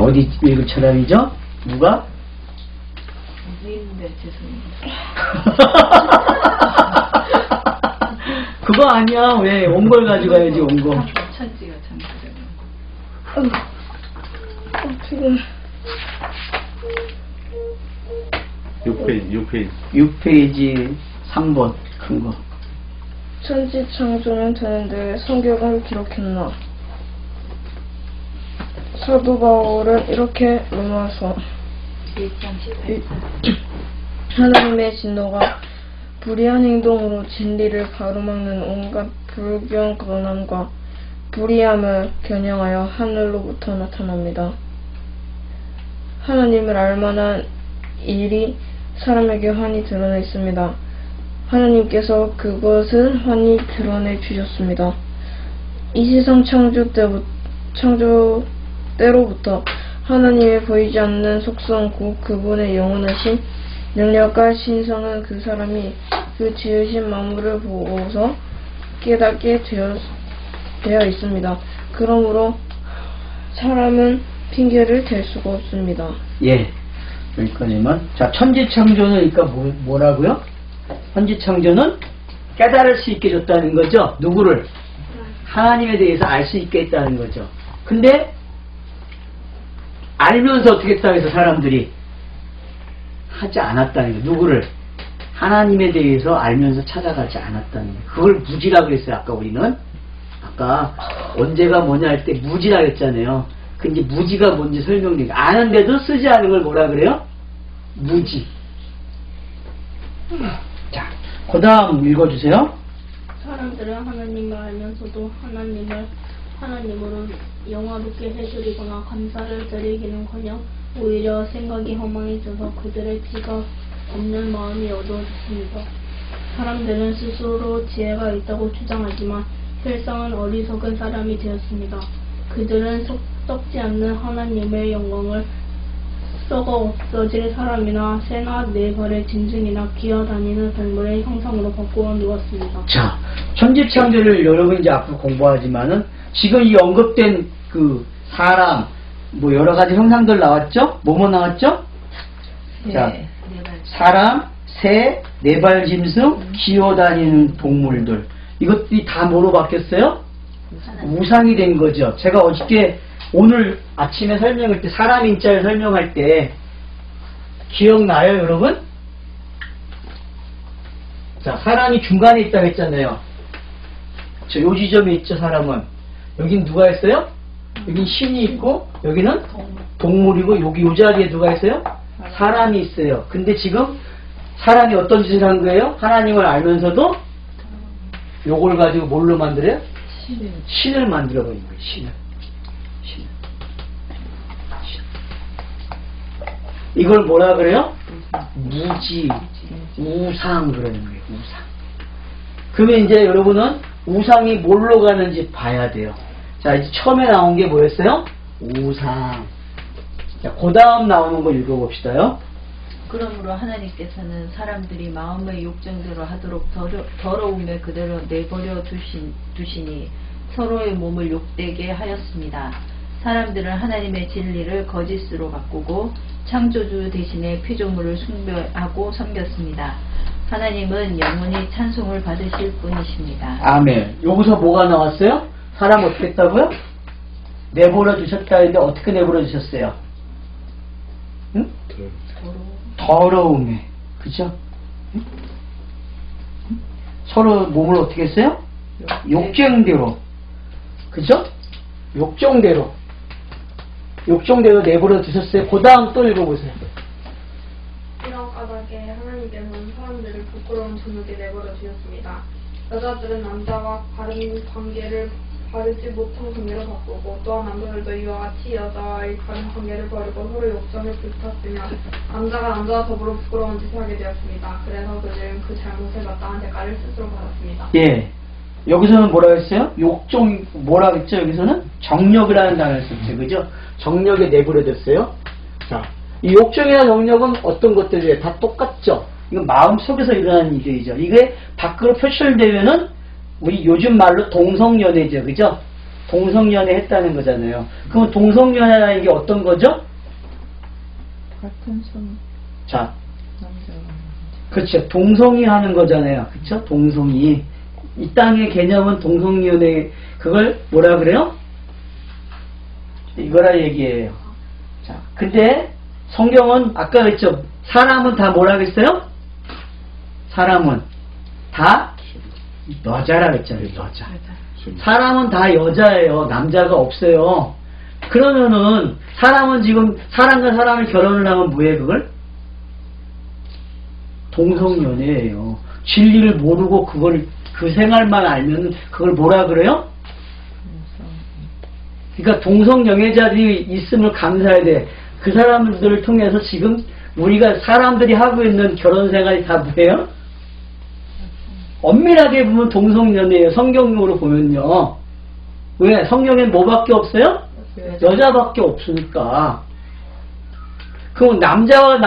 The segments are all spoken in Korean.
어디 읽을 차람이죠? 누가? 있는데 죄송해요. 그거 아니야. 왜? 온 걸 가져가야지, 온 거. 천지가 참 지금 6페이지. 6페이지 3번 큰 거. 천지 창조는 되는데 성경을 기록했나? 사도 바울은 이렇게 로마서 1장 18절. 하나님의 진노가 불의한 행동으로 진리를 가로막는 온갖 불경건함과 불의함을 겨냥하여 하늘로부터 나타납니다. 하나님을 알만한 일이 사람에게 환히 드러나 있습니다. 하나님께서 그것을 환히 드러내 주셨습니다. 이 세상 창조 때로부터 하나님의 보이지 않는 속성 곧 그분의 영원하신 능력과 신성은 그 사람이 그 지으신 만물을 보고서 깨닫게 되어 있습니다. 그러므로 사람은 핑계를 댈 수가 없습니다. 예. 여기까지만. 자, 천지창조는 그러니까 뭐라고요? 천지창조는 깨달을 수 있게 줬다는 거죠. 누구를? 하나님에 대해서 알 수 있게 했다는 거죠. 근데 알면서 어떻게 했다고 해서 사람들이 하지 않았다는 거예요. 누구를? 하나님에 대해서 알면서 찾아가지 않았다는 거예요. 그걸 무지라고 했어요. 아까 우리는. 아까 언제가 뭐냐 할 때 무지라고 했잖아요. 그 이제 무지가 뭔지 설명드릴게요. 아는데도 쓰지 않은 걸 뭐라 그래요? 무지. 자, 그 다음 읽어주세요. 사람들은 하나님을 알면서도 하나님으로 영화롭게 해드리거나 감사를 드리기는커녕 오히려 생각이 허망해져서 그들의 피가 없는 마음이 어두워졌습니다. 사람들은 스스로 지혜가 있다고 주장하지만 실상은 어리석은 사람이 되었습니다. 그들은 썩지 않는 하나님의 영광을 썩어 없어질 사람이나 새나 네 발의 짐승이나 기어다니는 동물의 형상으로 바꾸어 놓았습니다. 자, 천지창조를 여러분 이제 앞으로 공부하지만은 지금 이 언급된 그 사람 뭐 여러 가지 형상들 나왔죠? 뭐뭐 나왔죠? 자, 사람, 새, 네발 짐승, 기어다니는 동물들. 이것들이 다 뭐로 바뀌었어요? 우상이 된 거죠. 제가 어저께 오늘 아침에 설명할 때 사람 인자를 설명할 때 기억나요, 여러분? 자, 사람이 중간에 있다고 했잖아요. 저 요 지점에 있죠, 사람은. 여긴 누가 있어요? 여긴 신이 있고 여기는 동물이고 여기 요 자리에 누가 있어요? 사람이 있어요. 근데 지금 사람이 어떤 짓을 한 거예요? 하나님을 알면서도 요걸 가지고 뭘로 만들어요? 신을 만들어버린 거예요. 신을. 이걸 뭐라 그래요? 무지, 우상 그러는 거예요. 우상. 그러면 이제 여러분은 우상이 뭘로 가는지 봐야 돼요. 자, 이제 처음에 나온 게 뭐였어요? 우상. 자, 그 다음 나오는 거 읽어봅시다요. 그러므로 하나님께서는 사람들이 마음의 욕정대로 하도록 더러움에 그대로 내버려 두시니 서로의 몸을 욕되게 하였습니다. 사람들은 하나님의 진리를 거짓으로 바꾸고 창조주 대신에 피조물을 숭배하고 섬겼습니다. 하나님은 영원히 찬송을 받으실 분이십니다. 아멘. 여기서 뭐가 나왔어요? 사람 어떻게 했다고요? 내버려 두셨다 했는데 어떻게 내버려 두셨어요? 응? 더러움에. 그죠? 응? 서로 몸을 어떻게 했어요? 욕정대로. 그죠? 욕정대로 내버려 두셨어요. 그 다음 또 읽어보세요. 이런 까닭에 하나님께서는 사람들을 부끄러운 저녁에 내버려 두셨습니다. 여자들은 남자와 바른 관계를 바르지 못한 관계로 바꾸고 또한 남자들도 이와 같이 여자와의 바른 관계를 버리고 서로 욕정을 불탔으며 남자가 남자와 더불어 부끄러운 짓을 하게 되었습니다. 그래서 그들은 그 잘못에 마땅한 대가를 스스로 받았습니다. 예. 여기서는 뭐라고 했어요? 욕정, 뭐라고 했죠? 여기서는 정력이라는 단어를 썼죠. 그죠? 정력에 내버려뒀어요. 자, 이 욕정이나 정력은 어떤 것들이에요? 다 똑같죠? 이건 마음 속에서 일어나는 일이죠. 이게 밖으로 표출되면은 우리 요즘 말로 동성연애죠. 그죠? 동성연애 했다는 거잖아요. 그럼 동성연애라는 게 어떤 거죠? 같은 손 자, 남자가 그렇죠. 동성이 하는 거잖아요. 그렇죠? 동성이. 이 땅의 개념은 동성연애, 그걸 뭐라 그래요? 이거라 얘기예요. 자, 근데 성경은 아까 그랬죠. 사람은 다 뭐라 그랬어요? 사람은 다 여자라 그랬잖아요. 여자. 사람은 다 여자예요. 남자가 없어요. 그러면은 사람은 지금 사람과 사람이 결혼을 하면 뭐예요? 그걸? 동성연애예요. 진리를 모르고 그걸 그 생활만 알면 그걸 뭐라 그래요? 그러니까 동성연애자들이 있음을 감사해야 돼. 그 사람들을 통해서 지금 우리가 사람들이 하고 있는 결혼 생활이 다 뭐예요? 엄밀하게 보면 동성연애예요. 성경으로 보면요. 왜? 성경엔 뭐밖에 없어요? 여자밖에 없으니까. 그럼 남자와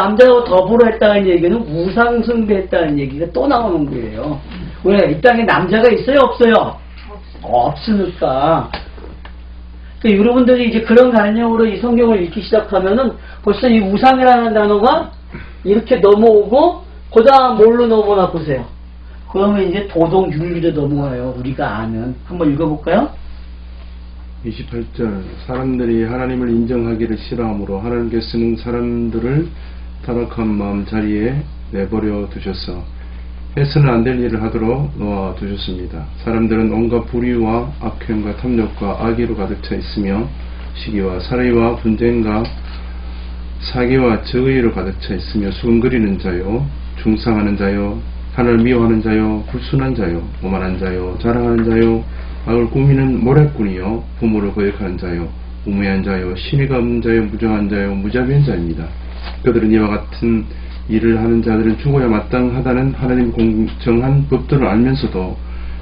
더불어 했다는 얘기는 우상숭배했다는 얘기가 또 나오는 거예요. 왜? 이 땅에 남자가 있어요? 없어요? 없으니까. 그러니까 여러분들이 이제 그런 관념으로 이 성경을 읽기 시작하면은 벌써 이 우상이라는 단어가 이렇게 넘어오고, 그 다음 뭘로 넘어나 보세요. 그러면 이제 도덕 윤리로 넘어와요. 우리가 아는. 한번 읽어볼까요? 28절 사람들이 하나님을 인정하기를 싫어하므로 하나님께서는 사람들을 타락한 마음 자리에 내버려 두셔서 해서는 안 될 일을 하도록 놓아 두셨습니다. 사람들은 온갖 불의와 악행과 탐욕과 악의로 가득 차 있으며 시기와 살해와 분쟁과 사기와 저의로 가득 차 있으며 수근거리는 자요, 중상하는 자요, 하나님을 미워하는 자요, 불순한 자요, 오만한 자요, 자랑하는 자요, 악을 꾸미는 모략꾼이요, 부모를 거역하는 자요, 우매한 자요, 신의가 없는 자요, 무정한 자요, 무자비한 자입니다. 그들은 이와 같은 일을 하는 자들은 죽어야 마땅하다는 하나님 공정한 법들을 알면서도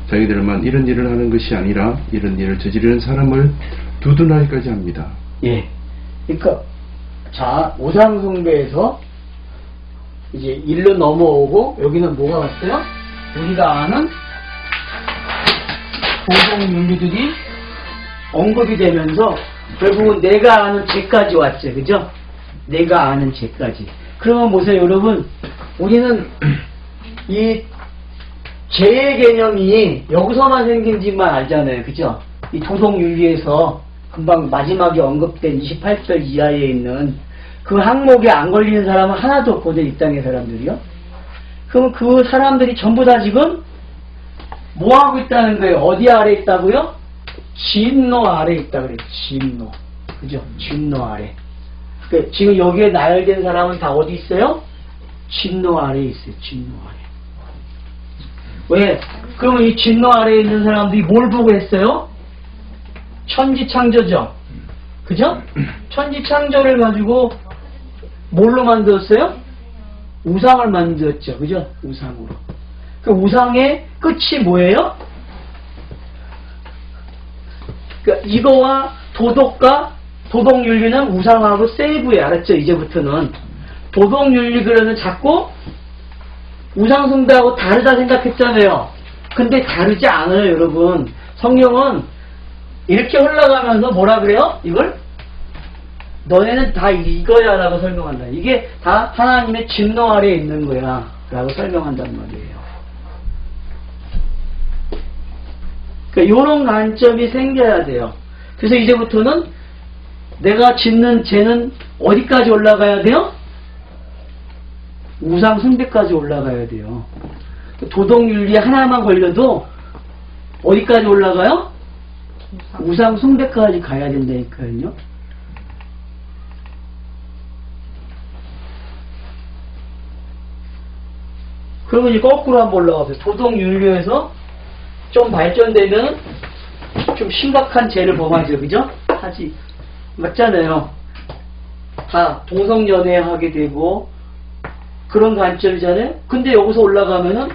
자기들만 이런 일을 하는 것이 아니라 이런 일을 저지르는 사람을 두둔하기까지 합니다. 예. 그러니까 자, 우상숭배에서 이제 일로 넘어오고, 여기는 뭐가 왔어요? 우리가 아는 도덕윤리들이 언급이 되면서 결국은 내가 아는 죄까지 왔죠. 그죠? 내가 아는 죄까지. 그러면 보세요, 여러분. 우리는 이 죄의 개념이 여기서만 생긴지만 알잖아요. 그죠? 이 도덕윤리에서 금방 마지막에 언급된 28절 이하에 있는 그 항목에 안 걸리는 사람은 하나도 없거든요. 이 땅의 사람들이요. 그럼 그 사람들이 전부 다 지금 뭐 하고 있다는 거예요? 어디 아래 있다고요? 진노 아래 있다 그래요. 진노. 그죠? 진노 아래. 그러니까 지금 여기에 나열된 사람은 다 어디 있어요? 진노 아래 있어요. 진노 아래. 왜? 그러면 이 진노 아래에 있는 사람들이 뭘 보고 했어요? 천지창조죠. 그죠? 천지창조를 가지고 뭘로 만들었어요? 우상을 만들었죠. 그죠? 우상으로. 그 우상의 끝이 뭐예요? 그러니까 이거와 도덕과 도덕윤리는 우상하고 세이브에, 알았죠? 이제부터는 도덕윤리 그러면 자꾸 우상숭배하고 다르다 생각했잖아요. 근데 다르지 않아요, 여러분. 성경은 이렇게 흘러가면서 뭐라 그래요? 이걸 너네는 다 이거야 라고 설명한다. 이게 다 하나님의 진노 아래에 있는 거야 라고 설명한단 말이에요. 그러니까 이런 관점이 생겨야 돼요. 그래서 이제부터는 내가 짓는 죄는 어디까지 올라가야 돼요? 우상 숭배까지 올라가야 돼요. 도덕윤리 하나만 걸려도 어디까지 올라가요? 우상 숭배까지 가야 된다니까요. 그리고 이제 거꾸로 한번 올라가세요. 도덕윤리에서 좀 발전되면 좀 심각한 죄를 범하죠. 그죠? 하지. 맞잖아요. 다 동성연애 하게 되고 그런 관점이잖아요. 근데 여기서 올라가면은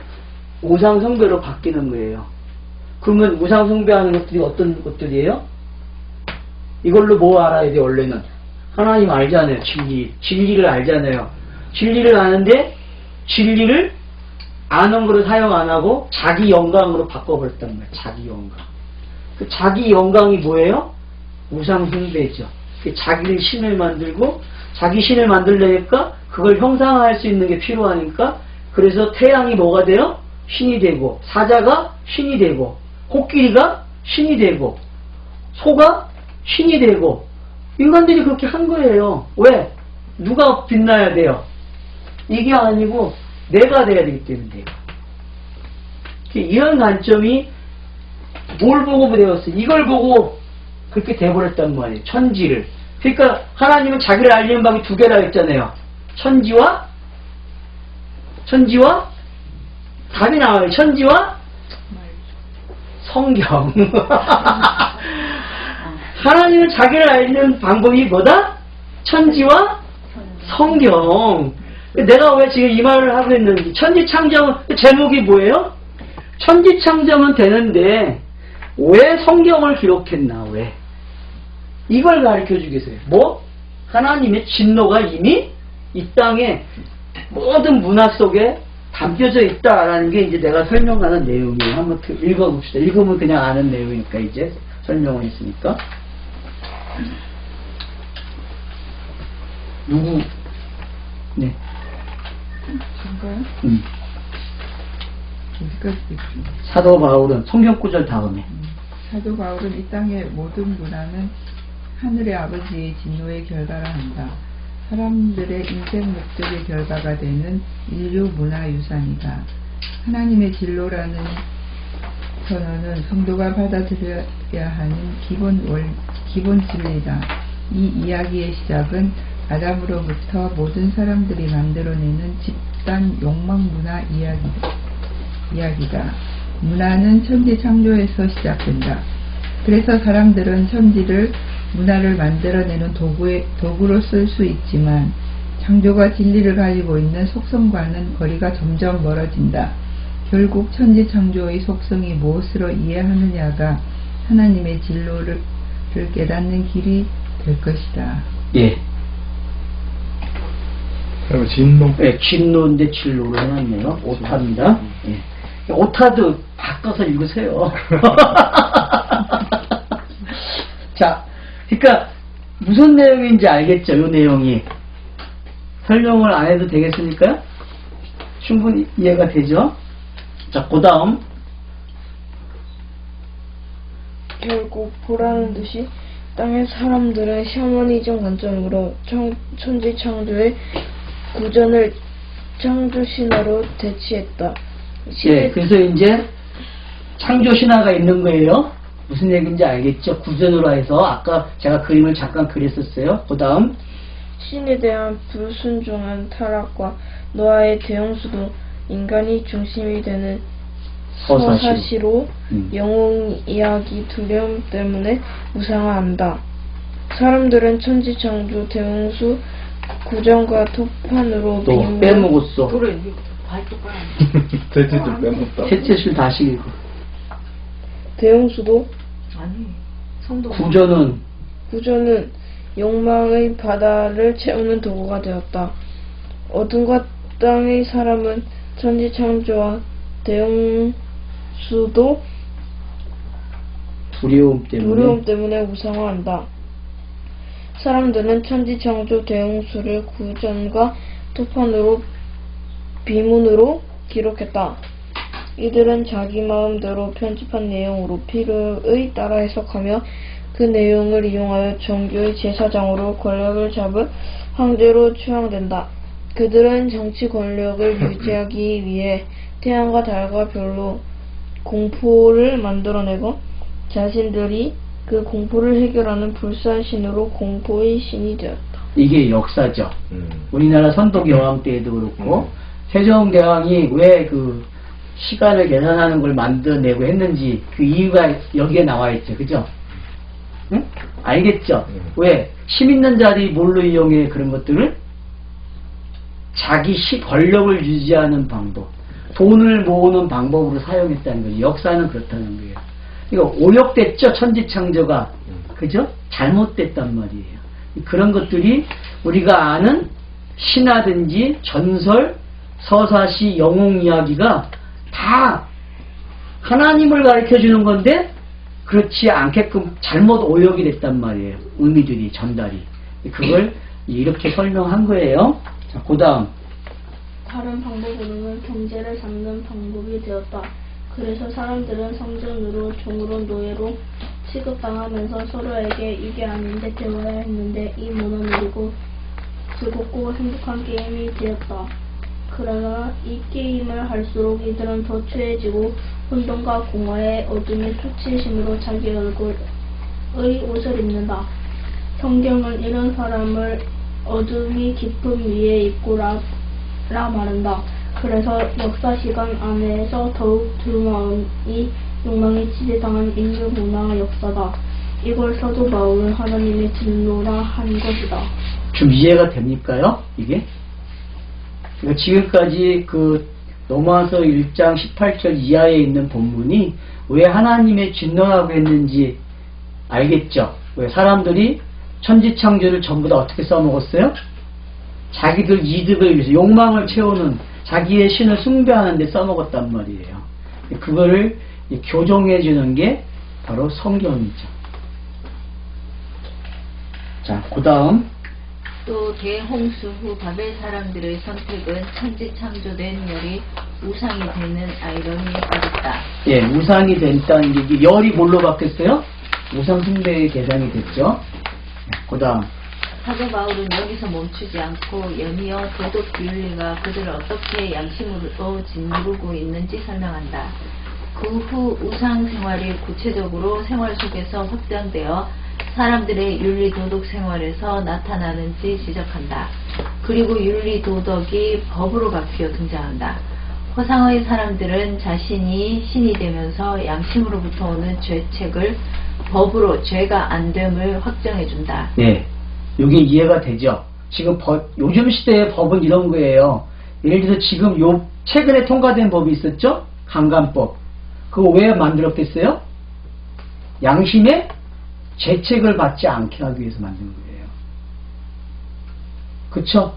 우상숭배로 바뀌는 거예요. 그러면 우상숭배하는 것들이 어떤 것들이에요? 이걸로 뭐 알아야 돼? 원래는 하나님 알잖아요. 진리를 알잖아요. 진리를 아는데 진리를 아는 거를 사용 안 하고 자기 영광으로 바꿔버렸단 말이에요. 자기 영광. 그 자기 영광이 뭐예요? 우상 숭배죠. 자기를 신을 만들고 자기 신을 만들려니까 그걸 형상화할 수 있는 게 필요하니까 그래서 태양이 뭐가 돼요? 신이 되고 사자가 신이 되고 코끼리가 신이 되고 소가 신이 되고 인간들이 그렇게 한 거예요. 왜? 누가 빛나야 돼요? 이게 아니고 내가 돼야 되기 때문에 돼요. 이런 관점이 뭘 보고 배웠어요? 이걸 보고 그렇게 돼버렸단 말이에요. 천지를. 그러니까 하나님은 자기를 알리는 방이 두 개라 했잖아요. 천지와 답이 나와요. 천지와 성경. 하나님은 자기를 알리는 방법이 뭐다? 천지와 성경. 내가 왜 지금 이 말을 하고 있는지. 천지창조는 제목이 뭐예요? 천지창조는 되는데 왜 성경을 기록했나? 왜? 이걸 가르쳐 주겠어요. 뭐? 하나님의 진노가 이미 이 땅에 모든 문화 속에 담겨져 있다라는 게 이제 내가 설명하는 내용이에요. 한번 읽어봅시다. 읽으면 그냥 아는 내용이니까 이제 설명을 했으니까. 누구? 네. 뭔가요? 사도 바울은 성경 구절 다음에 사도 바울은 이 땅의 모든 문화는 하늘의 아버지의 진노의 결과라 한다. 사람들의 인생 목적의 결과가 되는 인류 문화 유산이다. 하나님의 진로라는 선언은 성도가 받아들여야 하는 기본 진리다. 이 이야기의 시작은 아담으로부터 모든 사람들이 만들어내는 집단 욕망 문화 이야기다. 문화는 천지 창조에서 시작된다. 그래서 사람들은 천지를 문화를 만들어내는 도구로 쓸 수 있지만 창조가 진리를 가지고 있는 속성과는 거리가 점점 멀어진다. 결국 천지 창조의 속성이 무엇으로 이해하느냐가 하나님의 진로를 깨닫는 길이 될 것이다. 예. 그럼 진노? 네, 진노인데 진로로 해놨네요. 오타입니다. 예. 오타도 바꿔서 읽으세요. 자, 그러니까 무슨 내용인지 알겠죠? 이 내용이. 설명을 안 해도 되겠습니까? 충분히 이해가 되죠? 자, 그 다음. 결국 보라는 듯이 땅의 사람들은 샤머니즘 관점으로 천지 창조의 구전을 창조 신화로 대치했다. 예, 그래서 이제 창조 신화가 있는 거예요. 무슨 얘기인지 알겠죠? 구전으로 해서 아까 제가 그림을 잠깐 그렸었어요. 그 다음 신에 대한 불순종한 타락과 노아의 대형수도 인간이 중심이 되는 서사시로 영웅 이야기 두려움 때문에 우상화한다. 사람들은 천지 창조 대홍수 구전과 토판으로 또 빼먹었어. 대체줄 빼먹다. 대체실 다시 읽어. 대홍수도 구전은 욕망의 바다를 채우는 도구가 되었다. 어둠과 땅의 사람은 천지 창조와 대홍수도 두려움 때문에 우상화한다. 사람들은 천지 창조 대홍수를 구전과 토판으로 비문으로 기록했다. 이들은 자기 마음대로 편집한 내용으로 필요에 따라 해석하며 그 내용을 이용하여 종교의 제사장으로 권력을 잡은 황제로 추앙된다. 그들은 정치 권력을 유지하기 위해 태양과 달과 별로 공포를 만들어내고 자신들이 그 공포를 해결하는 불사신으로 공포의 신이 되었다. 이게 역사죠. 우리나라 선덕여왕 때에도 그렇고 세종대왕이 왜 그 시간을 계산하는 걸 만들어내고 했는지 그 이유가 여기에 나와 있죠. 그죠? 응? 알겠죠? 왜? 힘 있는 자들이 뭘로 이용해 그런 것들을? 자기 권력을 유지하는 방법, 돈을 모으는 방법으로 사용했다는 거예요. 역사는 그렇다는 거예요. 이거 오역됐죠? 천지창조가. 그죠? 잘못됐단 말이에요. 그런 것들이 우리가 아는 신화든지 전설, 서사시, 영웅 이야기가 다 하나님을 가르쳐 주는 건데 그렇지 않게끔 잘못 오역이 됐단 말이에요. 의미들이 전달이. 그걸 이렇게 설명한 거예요. 자, 그 다음. 다른 방법으로는 경제를 잡는 방법이 되었다. 그래서 사람들은 성전으로 종으로 노예로 취급당하면서 서로에게 이게 아닌데 배워야 했는데 이 문화놀이고 즐겁고 행복한 게임이 되었다. 그러나 이 게임을 할수록 이들은 더 취해지고 혼돈과 공허의 어둠이 수치심으로 자기 얼굴의 옷을 입는다. 성경은 이런 사람을 어둠이 깊은 위에 입고라 말한다. 그래서 역사 시간 안에서 더욱 두루마음이 욕망이 지배당한 인류 문화 역사다. 이걸 사도 바울은 하나님의 진노라 한 것이다. 좀 이해가 됩니까요? 이게? 그러니까 지금까지 그 로마서 1장 18절 이하에 있는 본문이 왜 하나님의 진노라고 했는지 알겠죠? 왜 사람들이 천지창조를 전부 다 어떻게 써먹었어요? 자기들 이득을 위해서 욕망을 채우는 자기의 신을 숭배하는 데 써먹었단 말이에요. 그거를 교정해 주는 게 바로 성경이죠. 자, 그 다음. 또 대홍수 후 바벨 사람들의 선택은 천지창조된 열이 우상이 되는 아이러니에 빠졌다. 예, 우상이 됐다는 게 열이 뭘로 바뀌었어요? 우상 숭배의 대상이 됐죠. 그 다음. 사도 바울은 여기서 멈추지 않고 연이어 도덕 윤리가 그들을 어떻게 양심으로 짓누르고 있는지 설명한다. 그 후 우상 생활이 구체적으로 생활 속에서 확장되어 사람들의 윤리 도덕 생활에서 나타나는지 지적한다. 그리고 윤리 도덕이 법으로 바뀌어 등장한다. 허상의 사람들은 자신이 신이 되면서 양심으로부터 오는 죄책을 법으로 죄가 안 됨을 확정해준다. 네, 이게 이해가 되죠. 지금 요즘 시대의 법은 이런 거예요. 예를 들어서 지금 최근에 통과된 법이 있었죠? 강간법. 그거 왜 만들었겠어요? 양심의 죄책을 받지 않게 하기 위해서 만든 거예요. 그쵸?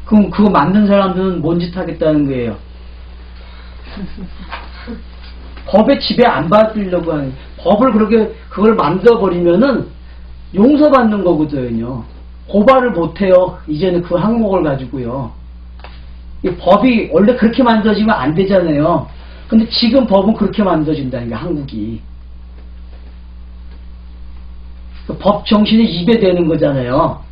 그럼 그거 만든 사람들은 뭔 짓 하겠다는 거예요? 법에 지배 안 받으려고 하는, 법을 그걸 만들어버리면은 용서받는 거거든요. 고발을 못해요. 이제는 그 항목을 가지고요. 이 법이 원래 그렇게 만들어지면 안 되잖아요. 근데 지금 법은 그렇게 만들어진다는 게 한국이. 법 정신이 입에되는 거잖아요.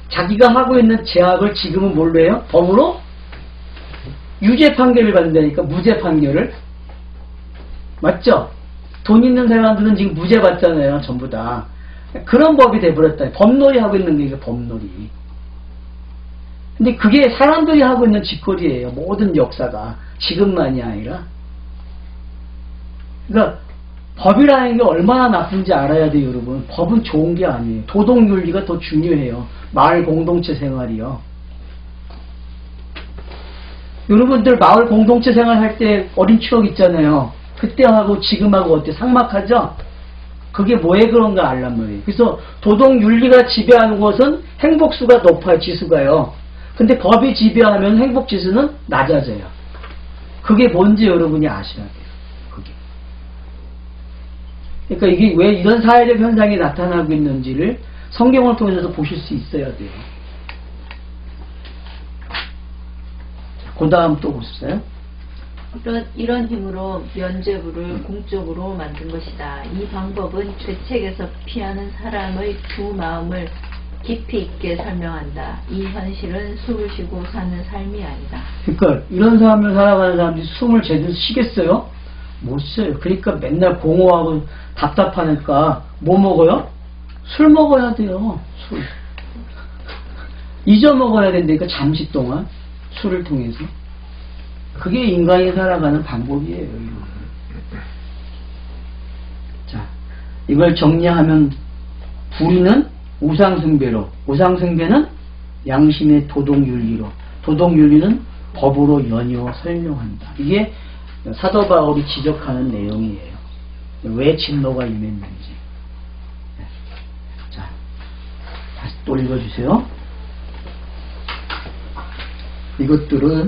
자기가 하고 있는 죄악을 지금은 뭘로 해요? 법으로 유죄 판결을 받는다니까, 무죄 판결을. 맞죠? 돈 있는 사람들은 지금 무죄 받잖아요, 전부 다. 그런 법이 돼버렸다. 법놀이 하고 있는 게 이게 법놀이. 근데 그게 사람들이 하고 있는 짓거리예요. 모든 역사가. 지금만이 아니라. 그러니까 법이라는 게 얼마나 나쁜지 알아야 돼요, 여러분. 법은 좋은 게 아니에요. 도덕윤리가 더 중요해요. 마을 공동체 생활이요. 여러분들 마을 공동체 생활할 때 어린 추억 있잖아요. 그때하고 지금하고 어때? 삭막하죠? 그게 뭐에 그런가 알란 말이에요. 그래서 도덕윤리가 지배하는 것은 행복수가 높아요, 지수가요. 근데 법이 지배하면 행복지수는 낮아져요. 그게 뭔지 여러분이 아셔야 돼요. 그게. 그러니까 이게 왜 이런 사회적 현상이 나타나고 있는지를 성경을 통해서 보실 수 있어야 돼요. 그 다음 또 보십시오. 이런 힘으로 면죄부를 공적으로 만든 것이다. 이 방법은 죄책에서 피하는 사람의 두 마음을 깊이 있게 설명한다. 이 현실은 숨을 쉬고 사는 삶이 아니다. 그러니까 이런 삶을 살아가는 사람들이 숨을 제대로 쉬겠어요? 못 쉬어요. 그러니까 맨날 공허하고 답답하니까 뭐 먹어요? 술 먹어야 돼요. 술. 잊어먹어야 된다니까, 잠시 동안 술을 통해서. 그게 인간이 살아가는 방법이에요. 자, 이걸 정리하면 불의는 우상숭배로, 우상숭배는 양심의 도덕윤리로, 도덕윤리는 법으로 연이어 설명한다. 이게 사도 바울이 지적하는 내용이에요. 왜 진노가 임했는지. 자, 다시 또 읽어주세요.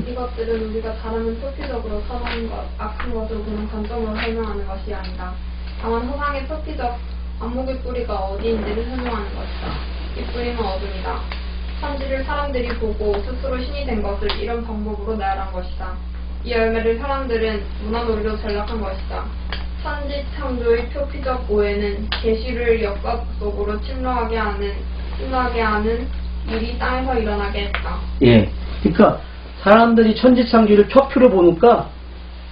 이것들은 우리가 사람을 표피적으로 선한 것, 악한 것으로 보는 관점으로 설명하는 것이 아니다. 다만 허상의 표피적 안목의 뿌리가 어디인지를 설명하는 것이다. 이 뿌리는 어둠이다. 천지를 사람들이 보고 스스로 신이 된 것을 이런 방법으로 나열한 것이다. 이 열매를 사람들은 문화놀이로 전락한 것이다. 천지 창조의 표피적 오해는 계시를 역사 속으로 침노하게 하는 일이 땅에서 일어나게 했다. 예. 그러니까 사람들이 천지창조를 표피로 보니까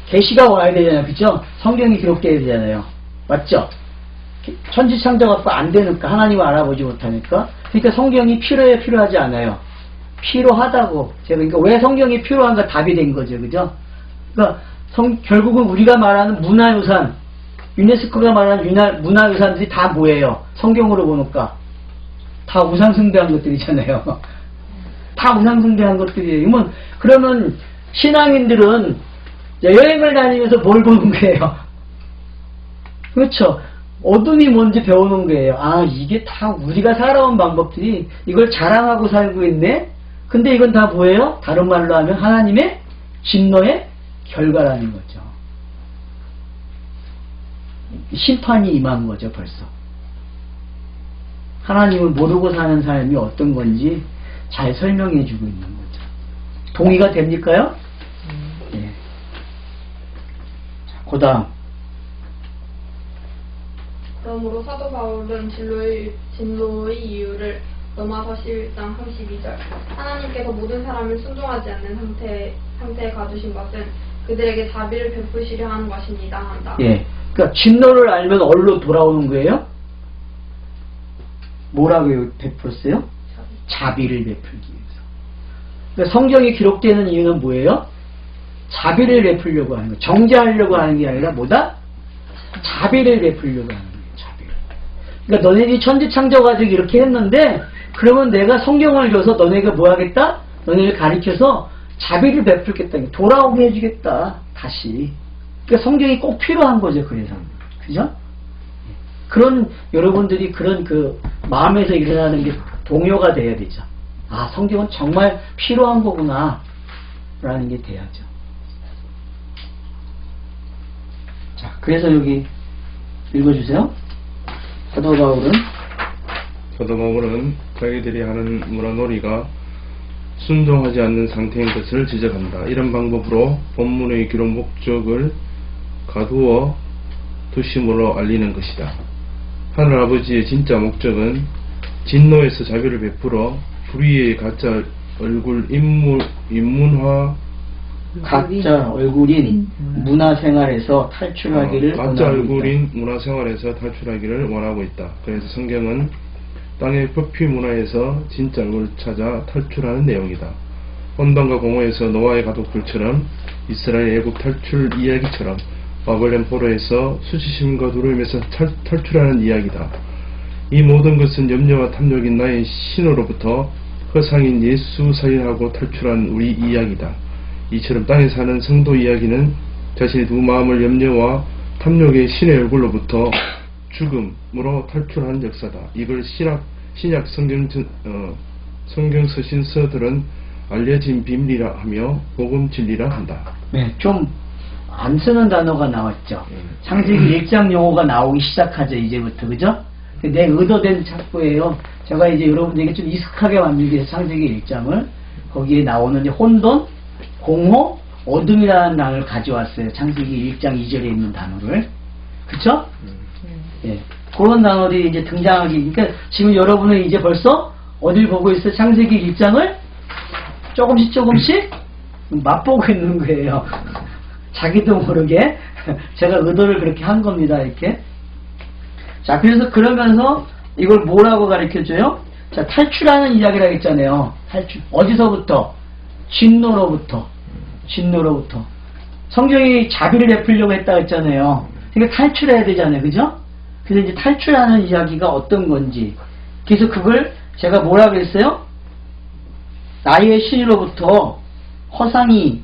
계시가 와야 되잖아요. 그죠? 성경이 기록돼야 되잖아요. 맞죠? 천지창조가 안 되니까 하나님을 알아보지 못하니까 그러니까 성경이 필요하지 않아요. 필요하다고 제가 그러니까 왜 성경이 필요한가 답이 된 거죠. 그죠? 그러니까 결국은 우리가 말하는 문화유산 유네스코가 말하는 문화유산들이 다 뭐예요? 성경으로 보니까 다 우상숭배한 것들이잖아요. 다 우상숭배한 것들이에요. 그러면 신앙인들은 여행을 다니면서 뭘 보는 거예요? 그렇죠. 어둠이 뭔지 배우는 거예요. 아, 이게 다 우리가 살아온 방법들이 이걸 자랑하고 살고 있네? 근데 이건 다 뭐예요? 다른 말로 하면 하나님의 진노의 결과라는 거죠. 심판이 임한 거죠, 벌써. 하나님을 모르고 사는 삶이 어떤 건지 잘 설명해 주고 있는 거죠. 동의가 됩니까요? 네. 자, 그 다음. 그러므로 사도 바울은 진노의 이유를 로마서 11장 32절 하나님께서 모든 사람을 순종하지 않는 상태에 가두신 것은 그들에게 자비를 베푸시려 하는 것입니다 한다. 예. 그러니까 진노를 알면 어디로 돌아오는 거예요? 뭐라고 베풀었어요? 자비를 베풀기 위해서. 그러니까 성경에 기록되는 이유는 뭐예요? 자비를 베풀려고 하는 거예요. 정죄하려고 하는 게 아니라 뭐다? 자비를 베풀려고 하는 거예요. 자비를. 그러니까 너네들이 천지창조가지고 이렇게 했는데 그러면 내가 성경을 줘서 너네가 뭐 하겠다? 너네를 가르쳐서 자비를 베풀겠다. 돌아오게 해주겠다. 다시. 그러니까 성경이 꼭 필요한 거죠. 그래서. 그죠? 그런 여러분들이 그런 그 마음에서 일어나는 게 동요가 돼야 되죠. 아, 성경은 정말 필요한 거구나 라는 게 돼야죠. 자, 그래서 여기 읽어주세요. 사도 바울은 자기들이 하는 문화놀이가 순종하지 않는 상태인 것을 지적한다. 이런 방법으로 본문의 기록 목적을 가두어 두심으로 알리는 것이다. 하늘아버지의 진짜 목적은 진노에서 자비를 베풀어 불의의 가짜 얼굴 인문화 가짜 얼굴인 문화생활에서 탈출하기를 가짜 얼굴인 문화생활에서 탈출하기를 원하고 있다. 그래서 성경은 땅의 표피 문화에서 진짜 얼굴을 찾아 탈출하는 내용이다. 혼돈과 공허에서 노아의 가족들처럼 이스라엘 애국 탈출 이야기처럼 바벨론 포로에서 수치심과 두려움에서 탈출하는 이야기다. 이 모든 것은 염려와 탐욕인 나의 신으로부터 허상인 예수 살인하고 탈출한 우리 이야기다. 이처럼 땅에 사는 성도 이야기는 자신의 두 마음을 염려와 탐욕의 신의 얼굴로부터 죽음으로 탈출하는 역사다. 이걸 신약 성경 서신서들은 알려진 비밀이라 하며 복음 진리라 한다. 네, 좀 안 쓰는 단어가 나왔죠. 창세기 1장 용어가 나오기 시작하죠. 이제부터. 그죠? 내 의도된 착보예요. 제가 이제 여러분들에게 좀 익숙하게 만들기 위해서 창세기 1장을 거기에 나오는 이제 혼돈, 공허, 어둠이라는 단어를 가져왔어요. 창세기 1장 2절에 있는 단어를. 그쵸? 예. 그런 단어들이 이제 등장하기. 그러니까 지금 여러분은 이제 벌써 어딜 보고 있어요? 창세기 1장을 조금씩 맛보고 있는 거예요. 자기도 모르게. 제가 의도를 그렇게 한 겁니다. 이렇게. 자, 그래서 그러면서 이걸 뭐라고 가르쳐줘요? 자, 탈출하는 이야기라고 했잖아요. 탈출. 어디서부터? 진노로부터. 성경이 자비를 베풀려고 했다고 했잖아요. 그러니까 탈출해야 되잖아요. 그죠? 그래서 이제 탈출하는 이야기가 어떤 건지. 그래서 그걸 제가 뭐라고 했어요? 나의 신으로부터 허상이인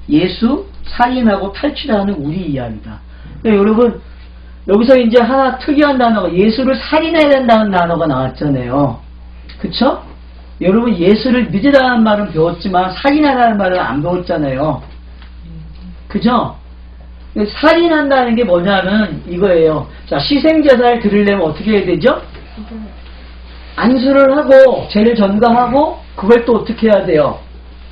예수 살인하고 탈출하는 우리 이야기다. 그러니까 여러분, 여기서 이제 하나 특이한 단어가 예수를 살인해야 된다는 단어가 나왔잖아요. 그쵸? 여러분 예수를 믿으라는 말은 배웠지만 살인하라는 말은 안 배웠잖아요. 그죠? 살인한다는 게 뭐냐면 이거예요. 자, 희생제사를 드리려면 어떻게 해야 되죠? 안수를 하고 죄를 전가하고 그걸 또 어떻게 해야 돼요?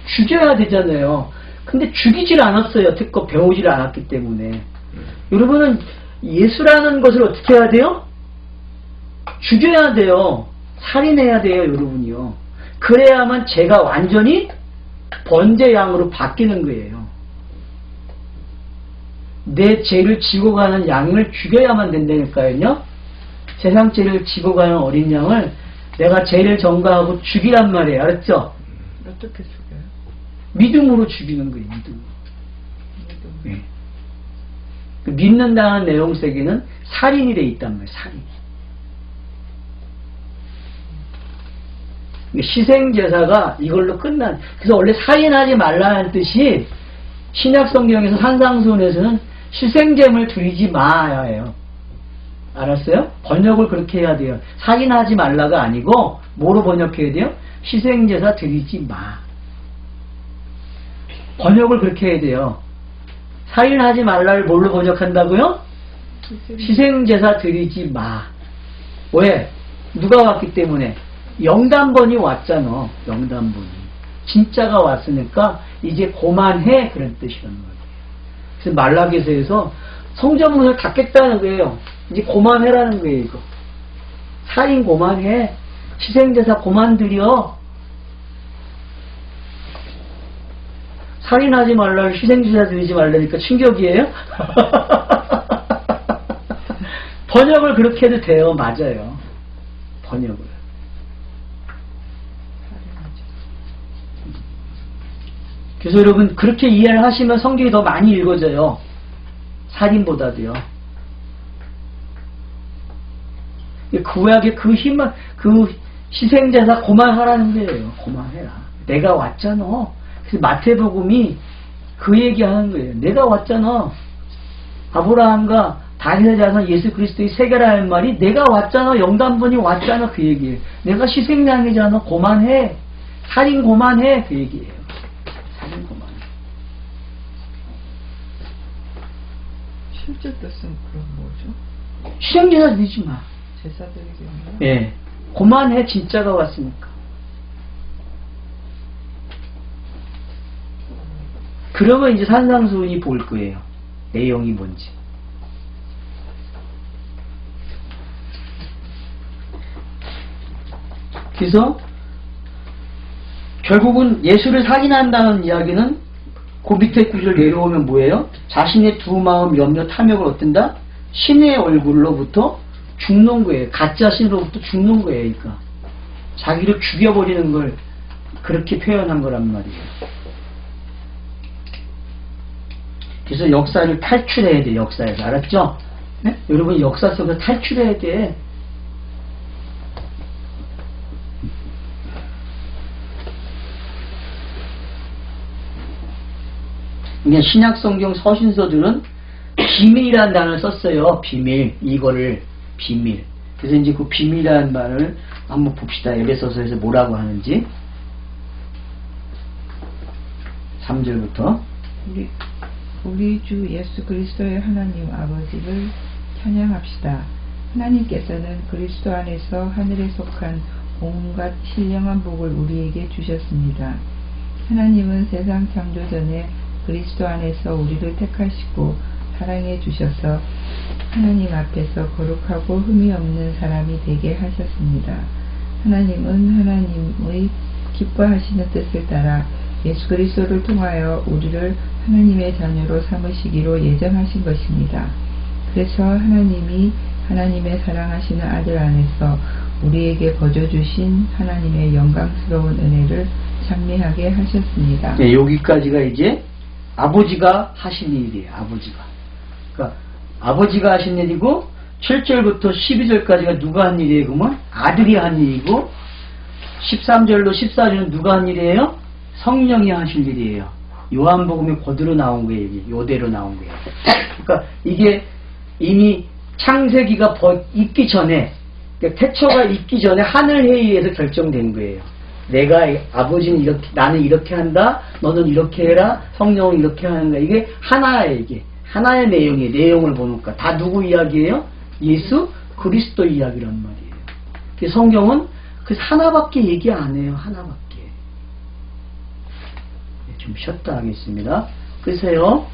죽여야 되잖아요. 근데 죽이질 않았어요. 특히 배우질 않았기 때문에. 여러분은 예수라는 것을 어떻게 해야 돼요? 죽여야 돼요. 살인해야 돼요, 여러분이요. 그래야만 죄가 완전히 번제양으로 바뀌는 거예요. 내 죄를 지고 가는 양을 죽여야만 된다니까요. 세상 죄를 지고 가는 어린 양을 내가 죄를 전가하고 죽이란 말이에요. 알았죠? 어떻게 죽여요? 믿음으로 죽이는 거예요. 믿음으로. 네. 그 믿는다는 내용 속에는 살인이 돼 있단 말이에요. 살인. 희생제사가 이걸로 그래서 원래 살인하지 말라는 뜻이 신약성경에서 산상수훈에서는 희생제물 드리지 마야예요. 알았어요? 번역을 그렇게 해야 돼요. 살인하지 말라가 아니고 뭐로 번역해야 돼요? 희생제사 드리지 마. 번역을 그렇게 해야 돼요. 살인하지 말라를 뭘로 번역한다고요? 희생제사 드리지 마. 왜? 누가 왔기 때문에? 영단번이 왔잖아. 영단번이. 진짜가 왔으니까 이제 그만해. 그런 뜻이란 말이에요. 그래서 말라기서에서 성전문을 닫겠다는 거예요. 이제 그만해라는 거예요. 이거. 살인 그만해. 희생제사 그만 드려. 살인하지 말라를 희생제사 드리지 말라니까 충격이에요? 번역을 그렇게 해도 돼요. 맞아요. 번역을. 그래서 여러분 그렇게 이해를 하시면 성경이 더 많이 읽어져요. 살인보다도요. 구약의 그 힘만, 그 희생제사 그만하라는 거예요. 그만해라. 내가 왔잖아. 그래서 마태복음이 그 얘기하는 거예요. 내가 왔잖아. 아브라함과 다윗의 자손 예수 그리스도의 세계라는 말이 내가 왔잖아. 영단번이 왔잖아. 그 얘기예요. 내가 희생양이잖아. 그만해. 살인 그만해. 그 얘기예요. 살인 그만해. 실제 뜻은 그럼 뭐죠? 희생제사 드리지 마. 제사드리기 없나? 예. 그만해. 진짜가 왔으니까. 그러면 이제 산상수훈이 볼 거예요. 내용이 뭔지. 그래서 결국은 예수를 살인한다는 이야기는 그 밑에 구절 내려오면 뭐예요? 자신의 두 마음, 염려, 탐욕을 얻든다? 신의 얼굴로부터 죽는 거예요. 가짜 신으로부터 죽는 거예요. 그러니까 자기를 죽여버리는 걸 그렇게 표현한 거란 말이에요. 그래서 역사를 탈출해야 돼. 역사에서. 알았죠? 네? 여러분 역사 속에서 탈출해야 돼. 그냥 신약성경 서신서들은 비밀이라는 단어를 썼어요. 비밀. 이거를 비밀. 그래서 이제 그 비밀이라는 말을 한번 봅시다. 에베소서에서 뭐라고 하는지. 3절부터. 우리 주 예수 그리스도의 하나님 아버지를 찬양합시다. 하나님께서는 그리스도 안에서 하늘에 속한 온갖 신령한 복을 우리에게 주셨습니다. 하나님은 세상 창조 전에 그리스도 안에서 우리를 택하시고 사랑해 주셔서 하나님 앞에서 거룩하고 흠이 없는 사람이 되게 하셨습니다. 하나님은 하나님의 기뻐하시는 뜻을 따라 예수 그리스도를 통하여 우리를 하나님의 자녀로 삼으시기로 예정하신 것입니다. 그래서 하나님이 하나님의 사랑하시는 아들 안에서 우리에게 거저 주신 하나님의 영광스러운 은혜를 장래하게 하셨습니다. 네, 여기까지가 이제 아버지가 하신 일이에요. 아버지가. 그러니까 아버지가 하신 일이고 7절부터 12절까지가 누가 한 일이에요? 그러면 아들이 한 일이고 13절로 14절은 누가 한 일이에요? 성령이 하신 일이에요. 요한복음에 그대로 나온 거예요. 요대로 나온 거예요. 그러니까 이게 이미 창세기가 있기 전에, 그러니까 태초가 있기 전에 하늘회의에서 결정된 거예요. 내가 아버지는 이렇게 나는 이렇게 한다. 너는 이렇게 해라. 성령은 이렇게 하는 거야. 이게 하나의 이게 하나의 내용을 보니까 다 누구 이야기예요? 예수 그리스도 이야기란 말이에요. 그 성경은 그 하나밖에 얘기 안 해요. 하나밖에. 좀 쉬었다 하겠습니다. 그래서요.